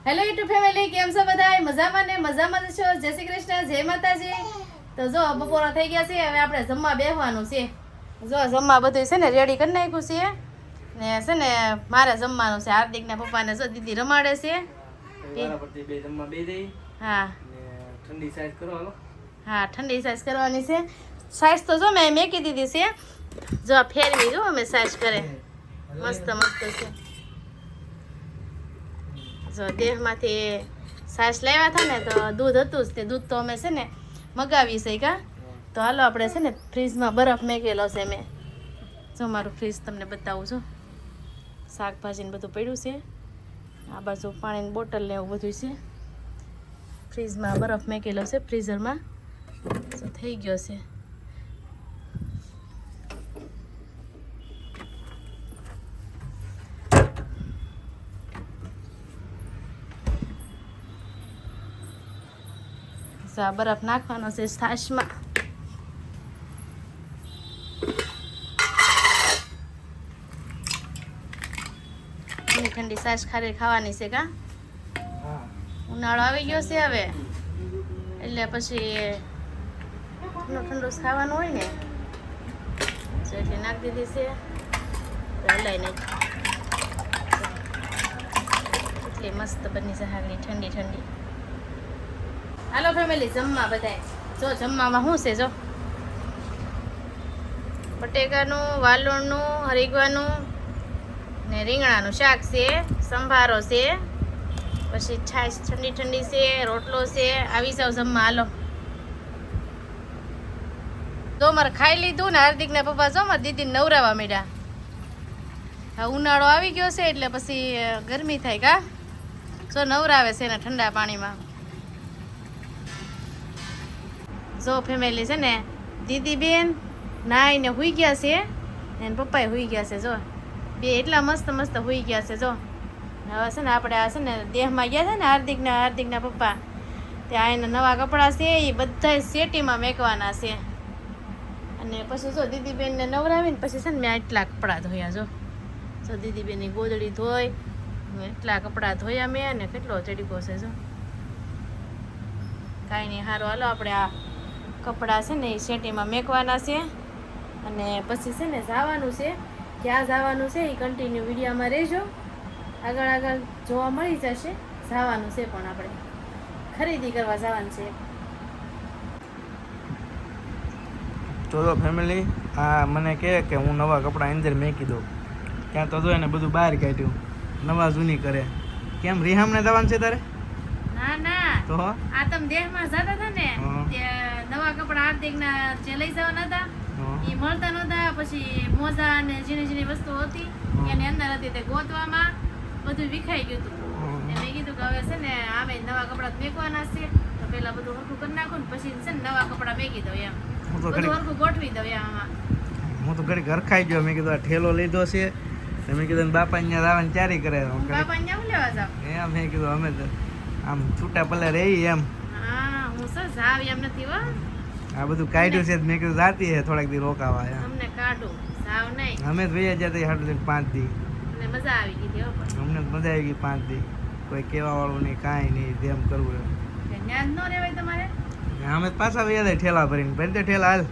Hello YouTube family, કેમ છો બધા? મજામાં ને મજામાં જ છો? જય શ્રી કૃષ્ણ, જય માતાજી. તો જો બપોરા થઈ ગયા છે, હવે આપણે જમવા બેસવાનું છે. જો જમવા બધું છે ને રેડી કરી નાખ્યું છે ને છે ને મારે જમવાનું છે. હાર્દિકના પપ્પાને જો દીદી રમાડે છે. હા ઠંડી સાઈઝ કરો હાલો. હા, ઠંડી સાઈઝ કરવાની છે. સાઈઝ તો જો મેં મેકી દીધી છે. જો ફેરવી જો અમે સાઈઝ કરે મસ્ત મસ્ત છે. જો દેહમાંથી સાસ લાવ્યા હતા ને તો દૂધ હતું જ તે દૂધ તો અમે છે ને મગાવી છે કા. તો હાલો આપણે છે ને ફ્રીજમાં બરફ મેકેલો છે મેં. જો મારું ફ્રીજ તમને બતાવું છું. શાકભાજીને બધું પડ્યું છે. આ બાજુ પાણીની બોટલ ને એવું બધું છે. ફ્રીજમાં બરફ મેકેલો છે ફ્રીઝરમાં. તો થઈ ગયો છે. બરફ નાખવાનો છે છાશમાં. ઠંડી ઠંડી છાશ ખારી ખાવાની છે કા. ઉનાળો આવી ગયો છે હવે એટલે પછી ઠંડુ ઠંડુ ખાવાનું હોય ને એટલે નાખી દીધી છે. હલાઈ નાખી એટલી મસ્ત બની છે હાલની ઠંડી ઠંડી. હાલો ફેમિલી જમવા બધાય. જો જમવામાં શું છે? જો બટેકાનું, વાલોળનું, હરીગવાનું ને રીંગણાનું શાક છે, સંભારો છે, પછી છાશ ઠંડી ઠંડી છે, રોટલો છે. આવી જાવ જમવા હાલો. જો મારે ખાઈ લીધું ને હાર્દિકના પપ્પા જો મારા દીદીને નવરાવા માંડ્યા. હા, ઉનાળો આવી ગયો છે એટલે પછી ગરમી થાય કા. જો નવરાવે છે ને ઠંડા પાણીમાં. જો ફેમિલી છે ને દીદી બેન નાઈને હુઈ ગયા છે ને પપ્પાએ હુઈ ગયા છે. જો બે એટલા મસ્ત મસ્ત હુઈ ગયા છે. જો હવે છે ને આપણે આ છે ને દેહમાં ગયા છે ને હાર્દિકના પપ્પા ત્યાં એના નવા કપડાં છે એ બધા સેટીમાં મેકવાના છે. અને પછી જો દીદીબેનને નવરાવીને પછી છે ને મેં એટલા કપડાં ધોયા. જો દીદીબેનની ગોદડી ધોઈ, એટલા કપડાં ધોયા મેં. અને કેટલો ચડીકો છે. જો કાંઈ નહીં, સારું હાલો આપણે આ કપડાં છે ને એ સેટીમાં મેકવાના છે. અને પછી છે ને જવાનું છે. ક્યાં જવાનું છે એ કન્ટિન્યુ વિડીયોમાં રહેજો. આગળ આગળ જોવા મળી જશે. જવાનું છે પણ આપણે ખરીદી કરવા જવાનું છે. તો ફેમિલી આ મને કહે કે હું નવા કપડાં અંદર મેકી દઉં. ત્યાં તો જો એને બધું બહાર કાઢ્યું. નવા જૂની કરે. કેમ રિહામને જવાનું છે તારે? ના ના, તો આ તમે દેહમાં જતા હતા ને તે નવા કપડા હાર્દિકના જે લઈ જવાના હતા એ મળતા નહોતા. પછી મોજા અને ઝીણી ઝીણી વસ્તુઓ હતી એની અંદર હતી તે ગોતવામાં બધું વિખાઈ ગયું હતું. મેં કીધું કે હવે છે ને આવે નવા કપડા મેકવાના છે તો પેલા બધું હરખું કરી નાખું ને પછી છે ને નવા કપડા મેકી દઉં એમ. બધું હરખું ગોઠવી દઉં એમ. આમાં હું તો ઘડી ઘર ખાઈ ગયો. મેં કીધું આ ઠેલો લીધો છે. મેં કીધું બાપા અહીંયા આવવાની ચારી કરે. બાપા અહીંયા હું લેવા જાવ એમ મેં કીધું અમે તો આમ છૂટા પલ્લે રહી એમ. હા, હું સર જાવ એમ નથી હો. આ બધું કાઢ્યું છે મેં કીધું જાતી હે થોડાક દી રોકાવા એમ. અમને કાઢું જાવ નહીં. અમે જ વૈયા જતા હાટું 5 દી. અમને મજા આવી ગઈ હો. પણ અમને મજા આવી ગઈ 5 દી. કોઈ કહેવા વાળું નહીં, કાંઈ નહીં, જેમ કરવું એમ. જ્ઞાન ન રહેવાય તમારે. અમે પાછા વૈયા જાય ઠેલા ભરીને. ભરી દે ઠેલા હાલ.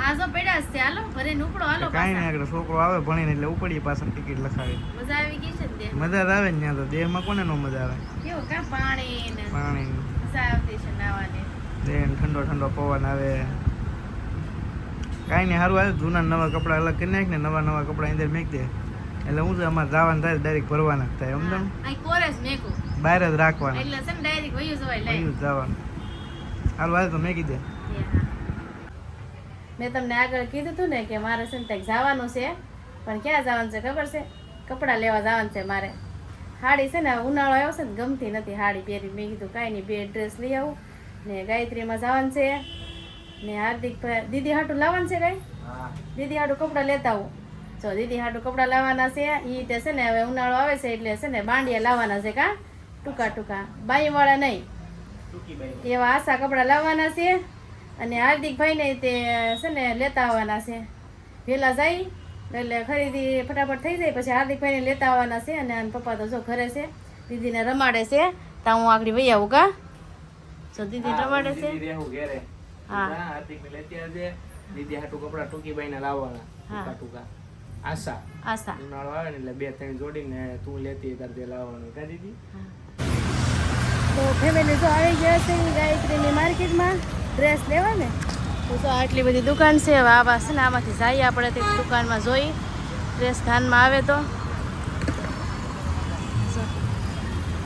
આ જો પડ્યા છે. હાલો ભરીને ઉપડો. હાલો કાંઈ પાછા. નહીં, આગળ છોકરો આવે ભણીને એટલે ઉપડીએ પાછા ટિકિટ લખાવી. મજા આવી ગઈ છે ને. મજા જ આવે ને ત્યાં તો. દેહમાં કોને નો મજા આવે? કેવું કા પાણી ને પાણી મજા આવતી છે નાવાની. દેહ ઠંડો ઠંડો પવન આવે. કાંઈ નહીં, સારું આવે. જૂના નવા કપડાં અલગ કરી નાખ ને નવા નવા કપડાં અંદર મેક દે એટલે હું છે અમારે જવાનું થાય ડાયરેક્ટ ભરવાના જ થાય. સમજો અહીં કોરેસ મેકું બહાર જ રાખવાના. એટલે છે ને ડાયરેક્ટ વયું જવાય લઈ. વયું જ જવાનું. સારું આવે તો મેકી દે. મેં તમને આગળ કીધું હતું ને કે મારે છે ને ત્યાં જવાનું છે. પણ ક્યાં જવાનું છે ખબર છે? કપડાં લેવા જવાનું છે મારે. સાડી છે ને ઉનાળો આવ્યો છે ને ગમતી નથી સાડી પહેરી. મેં કીધું કાંઈ નહીં, 2 ડ્રેસ લઈ આવું. ને ગાયત્રીમાં જવાનું છે ને હાર્દિક દીદી હાટું લાવવાનું છે. કાંઈ દીદી હાટું કપડાં લેતા આવું. જો દીદી હાટું કપડાં લાવવાના છે. એ તે છે ને હવે ઉનાળો આવે છે એટલે છે ને બાંડિયા લાવવાના છે કા. ટૂંકા ટૂંકા બાઈવાળા નહીં, એવા આશા કપડાં લાવવાના છે. અને હાર્દિકભાઈને તે છે ને લેતા આવવાના છે. વહેલા જાય એટલે ખરીદી ફટાફટ થઈ જાય. પછી હાર્દિકભાઈને લેતા આવવાના છે. અને પપ્પા તો જો ઘરે છે દીદીને રમાડે છે તો હું આગળ વહી આવું કા જો દીદી રમાડે છે દીદી રહેવું ઘેરે હા. હાર્દિકને લેતી આવજે દીદી હાટુ કપડા ટૂંકી બાઈને લાવવાના હા. ટૂંકા આશા આશા ઉનાળો આવે ને એટલે 2-3 જોડીને તું લેતી તાર તે લાવવાનું કા દીદી તો ફેમિલી જો આવી ગયા છે ગાયત્રીની માર્કેટમાં ડ્રેસ લેવા ને તો જો આટલી બધી દુકાન છે હવે આવા છે ને આમાંથી જઈએ આપણે તે દુકાનમાં જોઈ ડ્રેસ ધ્યાનમાં આવે તો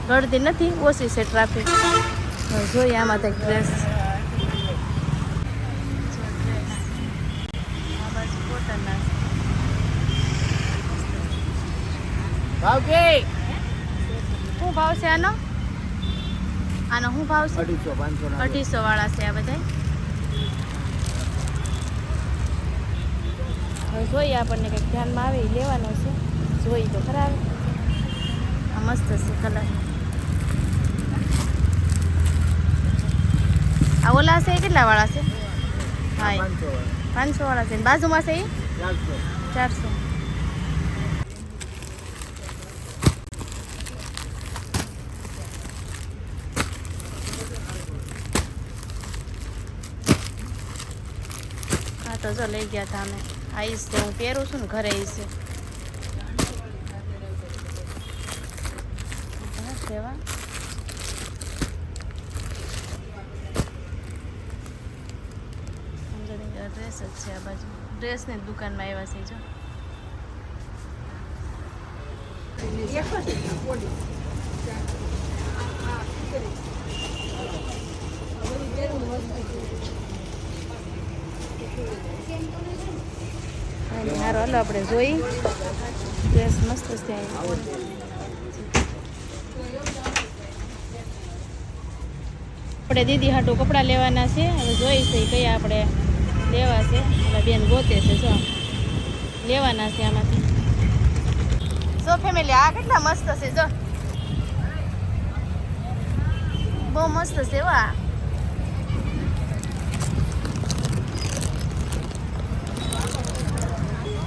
ગળતી નથી ઓછી છે ટ્રાફિક જોઈએ આમાં તો ડ્રેસ આ બાજુ કોટનના છે. ભાવ કે શું ભાવ છે આનો આનો શું ભાવ છે 250 500 250 વાળા છે આ બધા હવે જોઈએ આપણને કંઈક ધ્યાનમાં આવે એ લેવાનો છે જોઈ તો ખરા આવે આ મસ્ત છે કલર આ ઓલા છે એ કેટલા વાળા છે હા એ 500 વાળા છે ને બાજુમાં છે એ 400 હા તો જો લઈ ગયા હતા અમે આઈસ છે હું પહેરું છું ને ઘરે ઈ છે સેવા ડ્રેસ જ છે આ બાજુ ડ્રેસની દુકાનમાં આવ્યા છે જો સારું હાલો આપણે જોઈ ડ્રેસ મસ્ત છે આપણે દીદી હાટું કપડાં લેવાના છે હવે જોઈ છે કયા આપણે લેવા છે એટલે બેન ગોતે છે જો લેવાના છે આમાંથી જો ફેમિલી આ કેટલા મસ્ત છે જો બહુ મસ્ત છે વા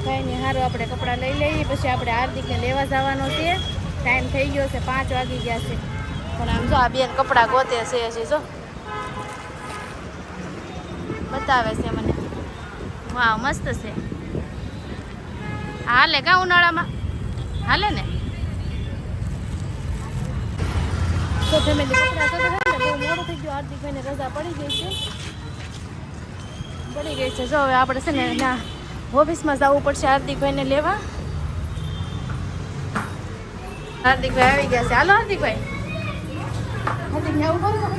કંઈ નહીં સારું આપણે કપડાં લઈ લઈએ પછી આપણે હાર્દિકને લેવા જવાનો છે ટાઈમ થઈ ગયો છે 5 વાગી ગયા છે પણ આમ જો આ બેન કપડાં ગોતે છે હજી જો બતાવે છે મને વાહ મસ્ત છે હાલે કા ઉનાળામાં હાલે ને તો ફેમિલી કપડાં તો બહુ મોડું થઈ ગયું હાર્દિકભાઈને રજા પડી ગઈ છે જો હવે આપણે છે ને ના ઓફિસમાં જવું પડશે હાર્દિકભાઈને લેવા હાર્દિકભાઈ આવી ગયા છે હાલો હાર્દિકભાઈ હાર્દિકને આવું કરો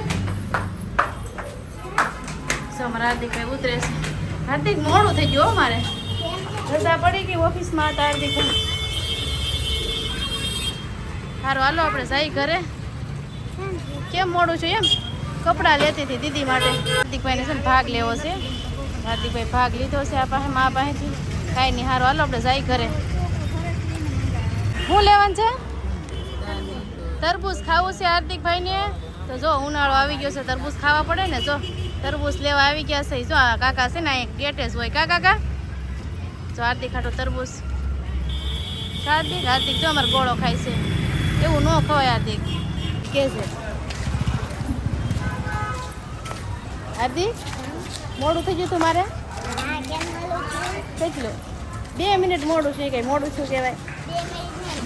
અમારા હાર્દિકભાઈ ઉતરે છે હાર્દિક મોડું થઈ ગયું મારે રજા પડી ગઈ ઓફિસમાં હતા હાર્દિકભાઈ સારું હાલો આપણે જઈ ઘરે કેમ મોડું છું એમ કપડાં લેતી હતી દીદી માટે હાર્દિકભાઈને છે ને ભાગ લેવો છે હાર્દિકભાઈ ભાગ લીધો છે આ પાસે મા પાસેથી કાંઈ નહીં સારું હાલો આપણે જઈ ઘરે શું લેવાનું છે તરબૂચ ખાવું છે હાર્દિકભાઈને તો જો ઉનાળો આવી ગયો છે તરબૂચ ખાવા પડે ને જો તરબૂચ લેવા આવી ગયા છે જો આ કાકા છે ને એક ગેટે જ હોય કાકા જો હાર્દિક ખાટો તરબૂચ હાર્દિક જો અમારે ગોળો ખાય છે એવું ન ખવાય હાર્દિક કે છે હાર્દિક મોડું થઈ ગયું તું મારે કેટલું 2 મિનિટ મોડું છે કઈ મોડું શું કહેવાય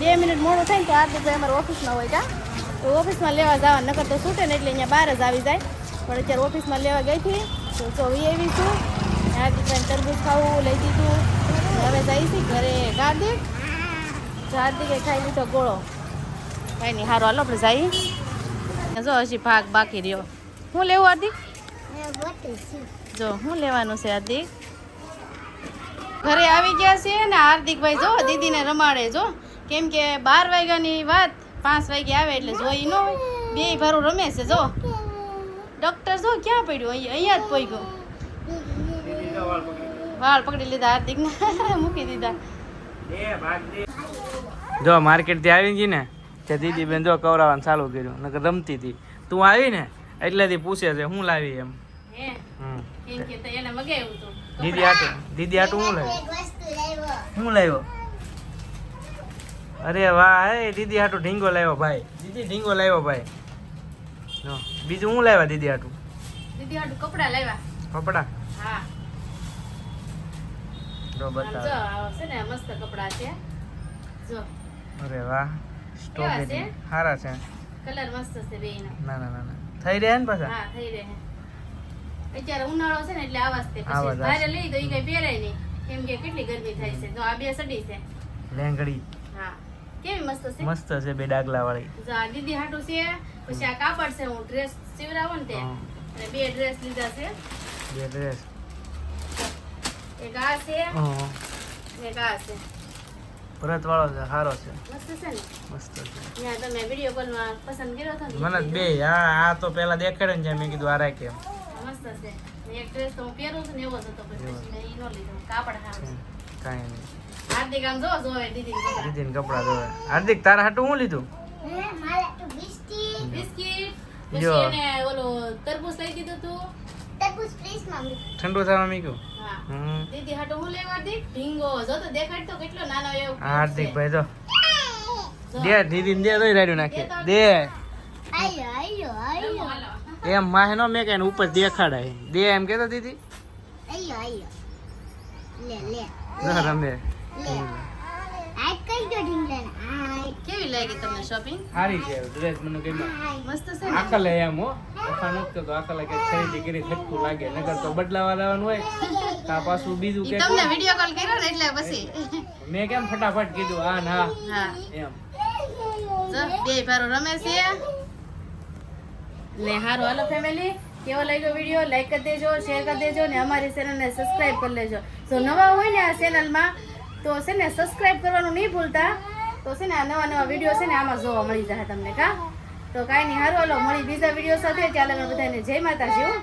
2 મિનિટ મોડું થાય ને તો હાર્દિકભાઈ અમારે ઓફિસમાં હોય કા તો ઓફિસમાં લેવા જવાનું નકર તો છૂટે ને એટલે અહીંયા બહાર જ આવી જાય પણ અત્યારે ઓફિસમાં લેવા ગઈ હતી તો ચોવી આવી છું હાર્દિકભાઈને તરબૂચ ખાવું લઈ દીધું હવે જઈ છે ઘરે હાર્દિક તો હાર્દિકે ખાઈ લીધો ગોળો કાંઈ નહીં સારું હાલો આપણે જઈએ જો હજી ભાગ બાકી રહ્યો શું લેવું હાર્દિક જો શું લેવાનું છે હાર્દિક ઘરે આવી ગયા છે ને હાર્દિકભાઈ જો દીદીને રમાડે જો કેમ કે 12 વાગ્યાની વાત 5 વાગે આવે એટલે જોઈ ન હોય બે ભારું રમે છે જો ડોક્ટર જો ક્યાં પડ્યું અહીંયા જ પોઈ ગયો વાળ પકડી લીધા હાર્દિકને મૂકી દીધા જો માર્કેટ થી આવી ગઈ ને તે દીદી બેન જો કવરાવાનું ચાલુ કર્યું નકર રમતી હતી તું આવી ને એટલેથી પૂછે છે હું લાવી એમ હે કેમ કે તો એને મગાવ્યું તો દીદી આટું હું લાવ્યો અરે વાહ, હે દીદી હાટુ ઢીંગો લાવ્યો ભાઈ. દીદી ઢીંગો લાવ્યો ભાઈ. જો બીજું હું લાવ્યા દીદી હાટુ? દીદી હાટુ કપડા લાવ્યા. કપડા હા જો આમ બતાવો. જો આ છે ને મસ્ત કપડા છે જો અરે વાહ, સ્ટ્રોબેરી છે? સારા છે. કલર મસ્ત છે બેયનો. ના ના ના ના થઈ રહ્યા ને પાછા. હા થઈ રહે અત્યારે ઉનાળો છે ને એટલે આવા જ તે આવા પછી જ બહાર લઈ તો ઈ કઈ પહેરાય નહીં કેમ કે કેટલી ગરમી થાય છે તો આ બે સડી છે લેંગડી હા કેવી મસ્ત છે મસ્ત છે, બે ડાગલા વાળી. જો આ દીદી હાટુ છે પછી આ કાપડ છે હું ડ્રેસ સીવડાવો ને તે હા. અને બે ડ્રેસ લીધા છે બે ડ્રેસ. એક આ છે હા, ને એક આ છે ભરત વાળો છે, સારો છે, મસ્ત છે ને મસ્ત છે. ત્યાં તમે વિડીયો કોલમાં પસંદ કર્યો હતો ને મને જ બે આ તો પેલા દેખાડે ને જ્યાં મેં કીધું આ રાખે. મસ્ત છે ને એક ડ્રેસ તો હું પહેરું છું ને એવો જ હતો પછી મેં ઈ નો લીધો કાપડ હારું કાંઈ નહીં. હાર્દિક આમ જો જોવે દીદી દીદીને કપડા ધોવે. હાર્દિક તારા હાટું હું લીધું? બિસ્કિટ જો. પછી એને ઓલો તરબૂચ લઈ દીધું તું ઠંડુ થવા મૂક્યું. હા હમ. દીદી હાટુ હું લેવા હાર્દિક ઢીંગો જો તો દેખાડ તો કેટલો નાનો એવો આ હાર્દિક ભાઈ તો જો. દે દીદીને દે તો રાડ્યું નાખી દે. હાલો. એમ માહે નો મેં કઈ ઉપર દેખાડાય દે એમ કેતો દીદી ના રમે. કેવી લાગી તમને શોપિંગ સારી છે ડ્રેસ, મને ગમ્યો. મસ્ત છે ને આકલે એમ હો આખા નથી તો આકલે કઈ ખરીદી કરી થટકું લાગે, નગર તો બદલાવા દેવાનું હોય કા પાછું બીજું ઈ કે તમને વિડિયો કોલ કર્યો ને એટલે પછી મેં કેમ ફટાફટ કીધું આ ના હા એમ. જો બે ભારો રમે છે ને હારો હાલો ફેમિલી કેવો લાગ્યો વિડીયો લાઈક કરી દેજો શેર કરી દેજો ને અમારી ચેનલને સબસ્ક્રાઇબ કરી લેજો. જો નવા હોય ને આ ચેનલમાં તો છે ને સબસ્ક્રાઇબ કરવાનું નહીં ભૂલતા. તો છે ને આ નવા નવા વિડીયો છે ને આમાં જોવા મળી જાય તમને કા. તો કાંઈ નહીં હારું હાલો મળી બીજા વિડીયો સાથે. ચાલો બધાને જય માતાજી હો.